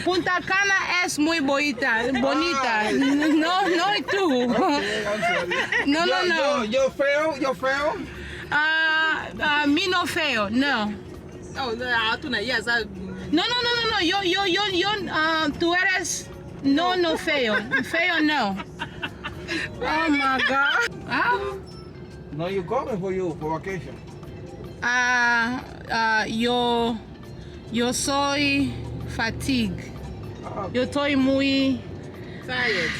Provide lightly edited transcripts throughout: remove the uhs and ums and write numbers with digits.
Punta Cana es muy bonita. No, no tú. No. Yo feo. Me no feo, no. Oh, no, yes. No. Yo, tú eres no feo. Feo no. Oh my God. No, you coming for vacation. Yo soy fatigue. Yo estoy muy tired.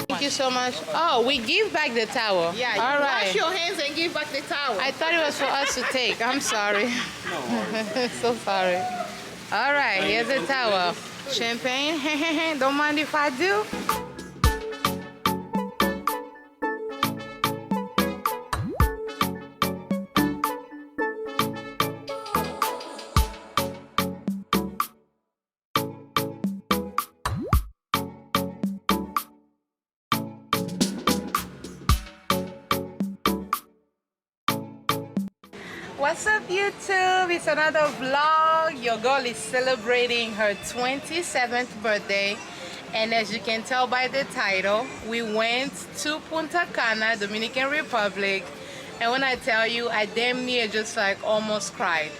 Thank you so much. Oh, we give back the towel. Yeah, you all wash right. your hands and give back the towel. I thought it was for us to take. I'm sorry. No. So sorry. All right, here's the towel. Champagne. Don't mind if I do. What's up YouTube? It's another vlog. Your girl is celebrating her 27th birthday, and as you can tell by the title, we went to Punta Cana, Dominican Republic, and when I tell you, I damn near just like almost cried,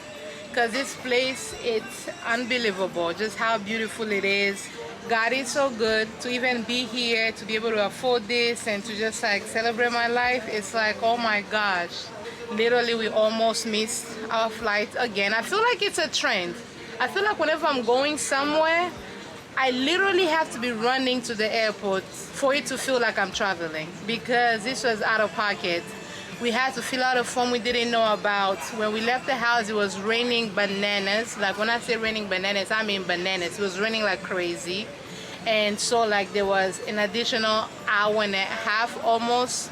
because this place, it's unbelievable just how beautiful it is. God is so good. To even be here, to be able to afford this and to just like celebrate my life, it's like, oh my gosh. Literally, we almost missed our flight again. I feel like it's a trend. I feel like whenever I'm going somewhere, I literally have to be running to the airport for it to feel like I'm traveling, because this was out of pocket. We had to fill out a form we didn't know about. When we left the house, it was raining bananas. Like when I say raining bananas, I mean bananas. It was raining like crazy. And so like there was an additional hour and a half almost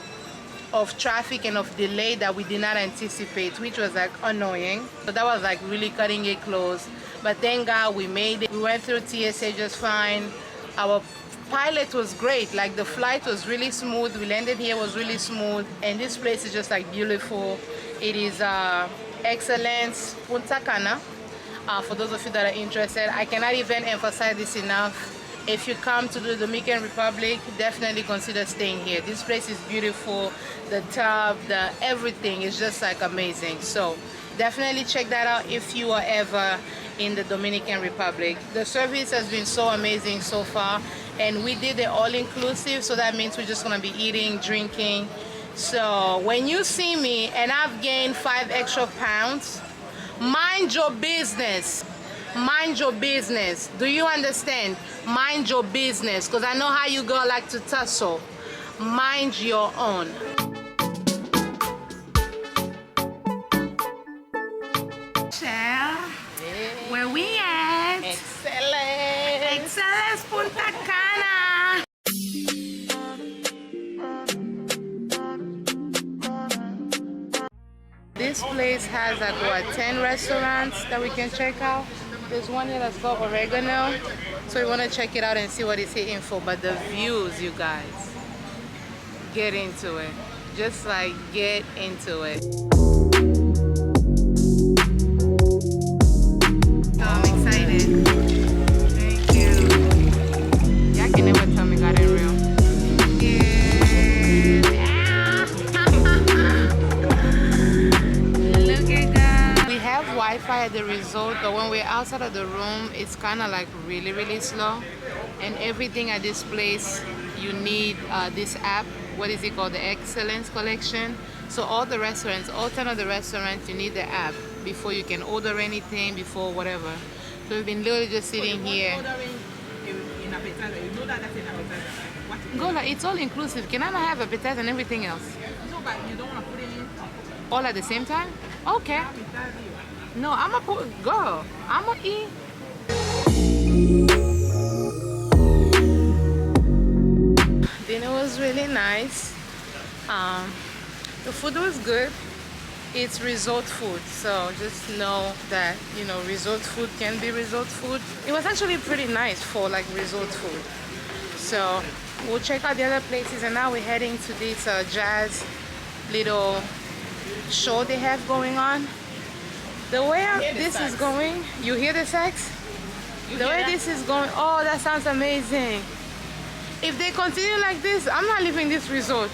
of traffic and of delay that we did not anticipate, which was like annoying. So that was like really cutting it close. But thank God we made it. We went through TSA just fine. Our pilot was great. Like the flight was really smooth. We landed here, was really smooth. And this place is just like beautiful. It is Excellence Punta Cana. For those of you that are interested, I cannot even emphasize this enough. If you come to the Dominican Republic, definitely consider staying here. This place is beautiful. The tub, the everything is just like amazing. So definitely check that out if you are ever in the Dominican Republic. The service has been so amazing so far, and we did the all-inclusive, so that means we're just gonna be eating, drinking. So when you see me and I've gained 5 extra pounds, mind your business. Mind your business. Do you understand? Mind your business, because I know how you girl like to tussle. Mind your own. Where we at? Excellence Punta Cana. This place has like what, 10 restaurants that we can check out. There's one here that's called Oregano, so we want to check it out and see what it's hitting for. But the views, you guys, get into it. Just like get into it. So I'm excited. Thank you. Y'all can never tell me God ain't real. Wi-Fi at the resort, but when we're outside of the room, it's kind of like really slow. And everything at this place, you need this app. What is it called? The Excellence Collection. So all the restaurants, all 10 of the restaurants, you need the app before you can order anything, before whatever. So we've been literally just sitting here. In appetizer, you know that's an appetizer. Gola, it's all inclusive. Can I not have appetizer and everything else? No, but you don't want to put it in all at the same time? Okay. No, I'm a girl. I'm gonna eat. Dinner was really nice. The food was good. It's resort food, so just know that, you know, resort food can be resort food. It was actually pretty nice for like resort food. So we'll check out the other places, and now we're heading to this jazz little show they have going on. The way this is going, you hear the sax? The way this is going, oh, that sounds amazing. If they continue like this, I'm not leaving this resort.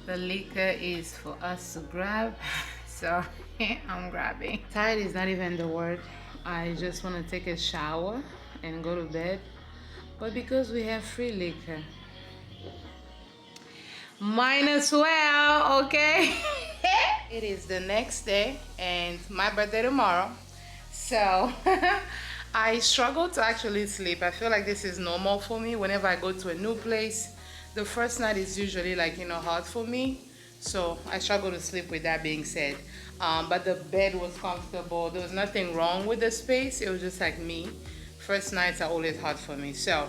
The liquor is for us to grab, so I'm grabbing. Tired is not even the word. I just want to take a shower and go to bed, but because we have free liquor, might as well, okay? It is the next day and my birthday tomorrow, so I struggle to actually sleep. I feel like this is normal for me. Whenever I go to a new place, the first night is usually like, you know, hard for me, so I struggle to sleep with that being said. But the bed was comfortable. There was nothing wrong with the space. It was just like me. First nights are always hard for me. So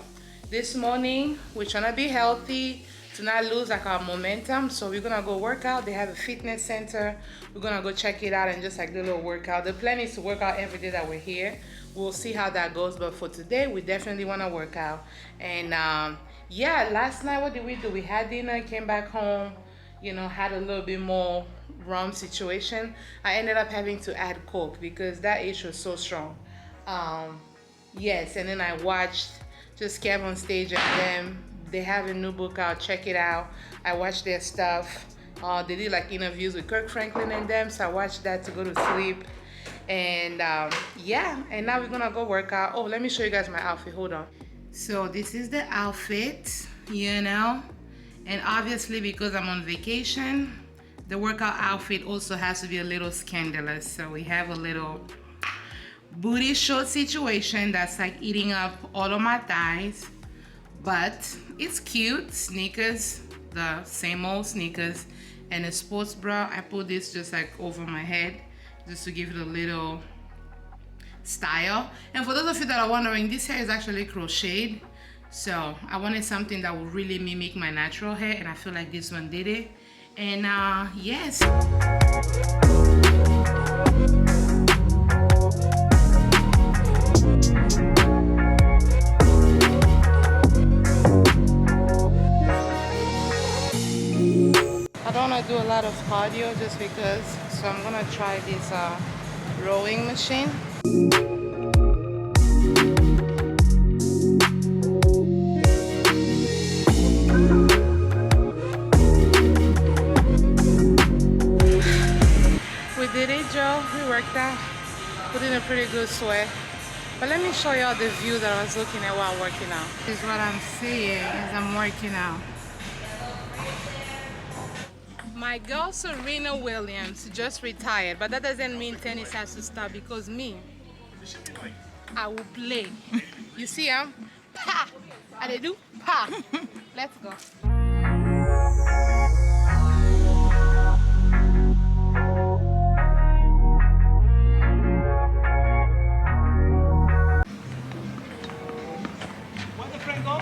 this morning we're trying to be healthy, to not lose like our momentum, so we're gonna go work out. They have a fitness center. We're gonna go check it out and just like do a little workout. The plan is to work out every day that we're here. We'll see how that goes, but for today we definitely want to work out. And yeah, last night what did we do? We had dinner, came back home, you know, had a little bit more rum situation. I ended up having to add Coke because that itch was so strong. Yes, and then I watched just Kev on stage and them. They have a new book out, check it out. I watched their stuff. They did like interviews with Kirk Franklin and them, so I watched that to go to sleep. And yeah, and now we're gonna go work out. Oh, let me show you guys my outfit, hold on. So this is the outfit, you know, and obviously because I'm on vacation, the workout outfit also has to be a little scandalous. So we have a little booty short situation that's like eating up all of my thighs, but it's cute. Sneakers, the same old sneakers, and a sports bra. I put this just like over my head just to give it a little style. And for those of you that are wondering, this hair is actually crocheted, so I wanted something that would really mimic my natural hair, and I feel like this one did it. And yes. I don't want to do a lot of cardio just because, so I'm gonna try this rowing machine. We did it, Joe. We worked out. Put in a pretty good sweat. But let me show y'all the view that I was looking at while working out. This is what I'm seeing as I'm working out. My girl Serena Williams just retired, but that doesn't mean tennis has to stop, because me, I will play. You see him? Pa! I they do? Pa! Let's go. Where the friend go?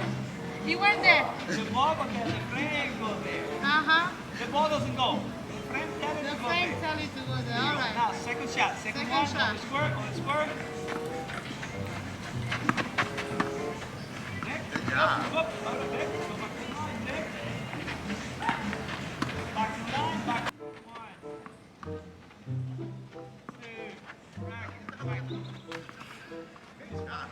He went there. The ball, okay, the friend go there. Uh-huh. The ball doesn't go. The friend tell it The to go friend there. tell you to go there. All right. Now, second shot. Second one, shot. on the square, on the square. Next. Good job. Up, out of there. Go back to the line, next. Back to the line, back. 1, 2, back. Good job.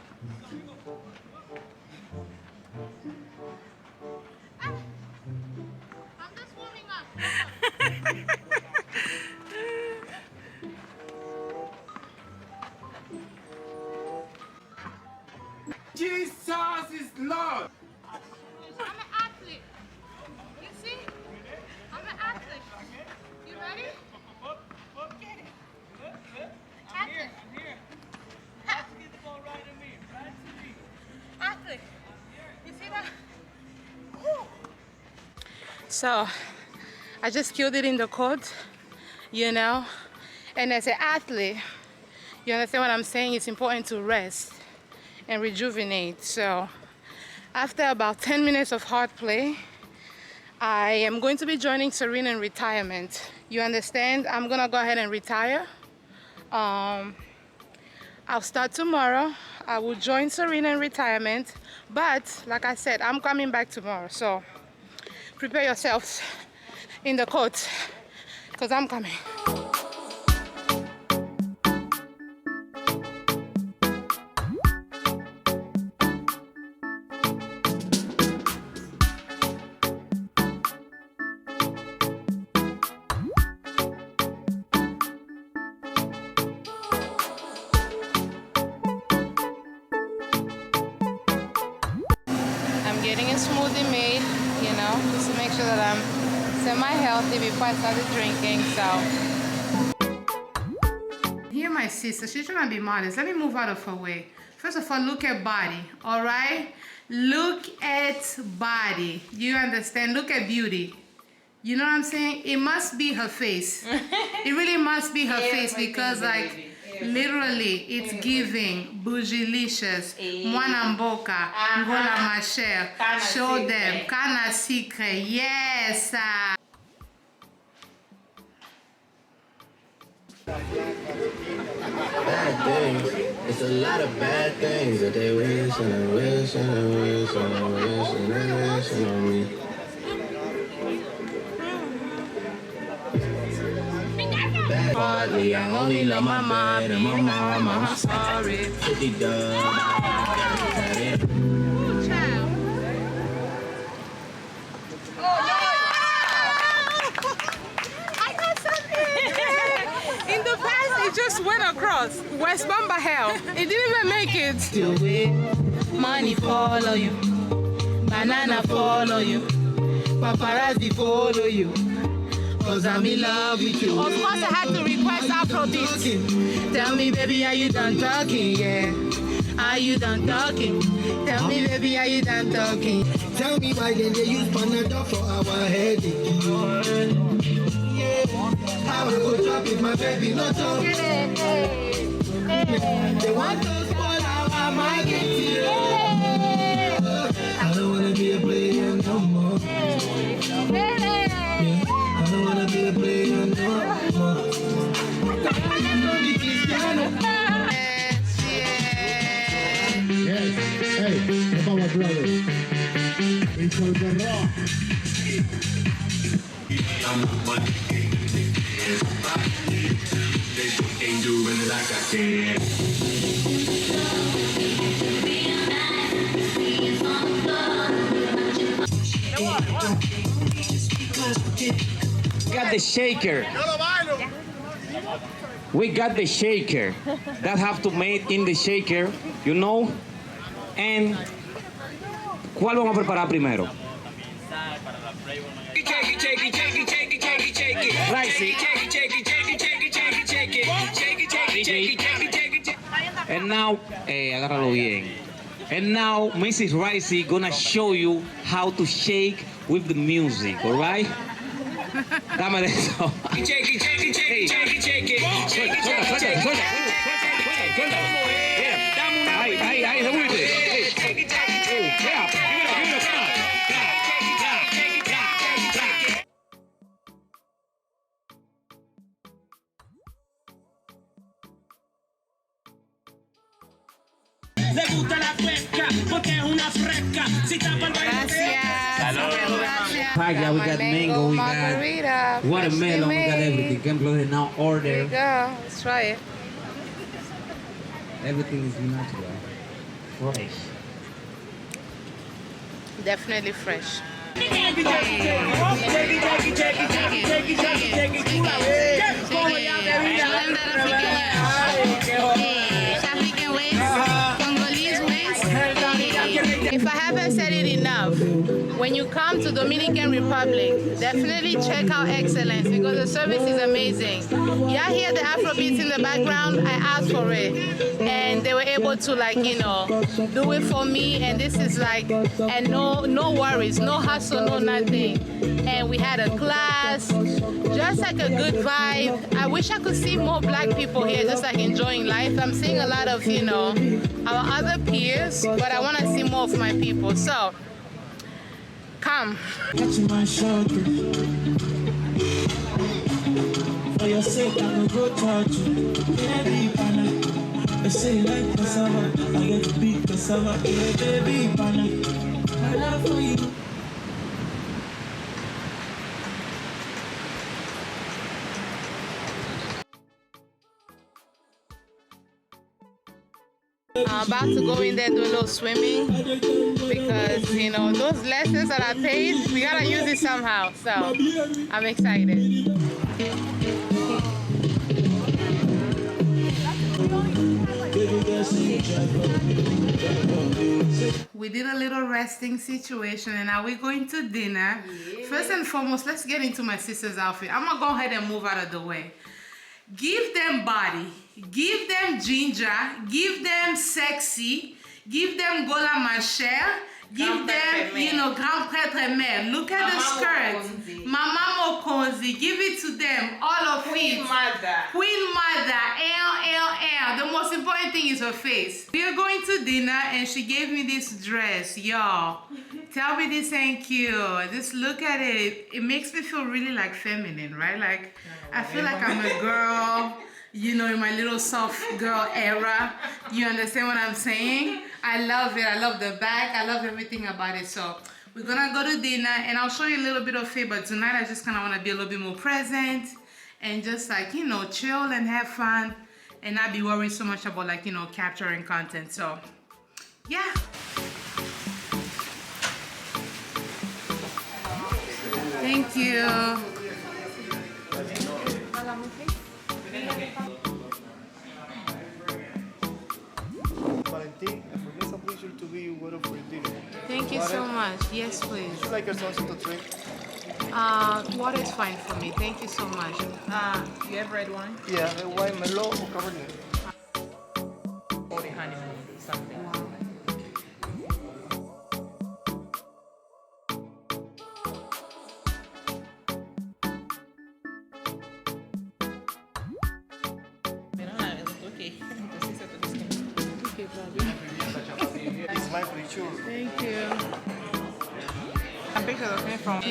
I'm just warming up. Jesus is Lord. I'm So I just killed it in the court, you know. And as an athlete, you understand what I'm saying? It's important to rest and rejuvenate. So after about 10 minutes of hard play, I am going to be joining Serena in retirement. You understand? I'm gonna go ahead and retire. I'll start tomorrow. I will join Serena in retirement, but like I said, I'm coming back tomorrow. So prepare yourselves in the court, because I'm coming. Getting a smoothie made, you know, just to make sure that I'm semi-healthy before I started drinking. So here my sister, she's trying to be modest. Let me move out of her way. First of all, look at body, all right? Look at body. You understand? Look at beauty. You know what I'm saying? It must be her face. It really must be her face, because like literally it's giving bougilicious, mwanamboka, ngola ma chère, show them, kana secret, yes. Bad things, it's a lot of bad things that they wish and they wish and they wish and they wish and they wish on me. Hardly, I only love my bed and my mom, I'm sorry. 50 dub. In the past, it just went across West Bamba Hell. It didn't even make it. Money follow you, banana follow you, paparazzi follow you. Cause I'm in love with you. Of course, I had to request Afrobeat. Tell me, baby, are you done talking? Yeah. Are you done talking? Tell me, baby, are you done talking? Tell me why then they use Panadol for our headache. Yeah. How I go drop if my baby not talking? They want to spoil our market. I don't wanna be a player no more. I don't wanna be a player no more. Yes, hey, what about my brother? It's so the rock. Ain't doing it like I can. Got the shaker. We got the shaker. That have to make in the shaker, you know. And ¿cuál vamos a preparar primero? And now, agárralo bien. And now, Mrs. Ricey gonna show you how to shake with the music, all right? Dame de eso. Le gusta la pesca porque es una fresca. Si tapa el Gracias. Hi, yeah, we got mango, we got watermelon, we got everything. Can blow it now There order. you go. Let's try it. Everything is natural, fresh. Definitely fresh. If I haven't said it enough, when you come to Dominican Republic, definitely check out Excellence because the service is amazing. Yeah, hear the Afrobeats in the background. I asked for it, and they were able to, like, you know, do it for me. And this is like, and no worries, no hustle, no nothing. And we had a class, just like a good vibe. I wish I could see more black people here, just like enjoying life. I'm seeing a lot of, you know, our other peers, but I want to see more of my people. So come. For your sake, I'm go touch you. Baby, pana. I say you like cassava. I get to beat cassava. Baby, pana. I love for you. I'm about to go in there, do a little swimming, because, you know, those lessons that I paid, we gotta use it somehow. So I'm excited. We did a little resting situation, and now we're going to dinner. Yeah. First and foremost, let's get into my sister's outfit. I'm gonna go ahead and move out of the way. Give them body, give them ginger, give them sexy, give them gola machère, give them, you know, grand prêtre mère. Look at the skirt. Mama Mokonzi, give it to them, all of Queen it. Mother. Queen Mother, the most important thing is her face. We are going to dinner and she gave me this dress, y'all. Tell me this ain't cute. Just look at it. It makes me feel really like feminine, right? Like, I feel like I'm a girl, you know, in my little soft girl era. You understand what I'm saying? I love it. I love the bag. I love everything about it. So we're gonna go to dinner and I'll show you a little bit of it, but tonight I just kind of want to be a little bit more present and just, like, you know, chill and have fun and not be worried so much about, like, you know, capturing content. So yeah. Thank you. Valentín, it's a pleasure to be with for dinner. Thank you so much. Yes, please. Would you like something to drink? Water is fine for me. Thank you so much. You have red wine? Yeah, the white Merlot or Cabernet. Or the honeymoon, something. It's mine pretty sure. Thank you. I'm picture of me from.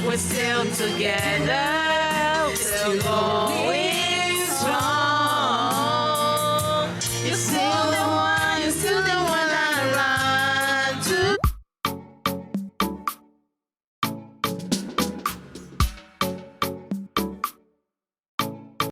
We're still together, we're still going.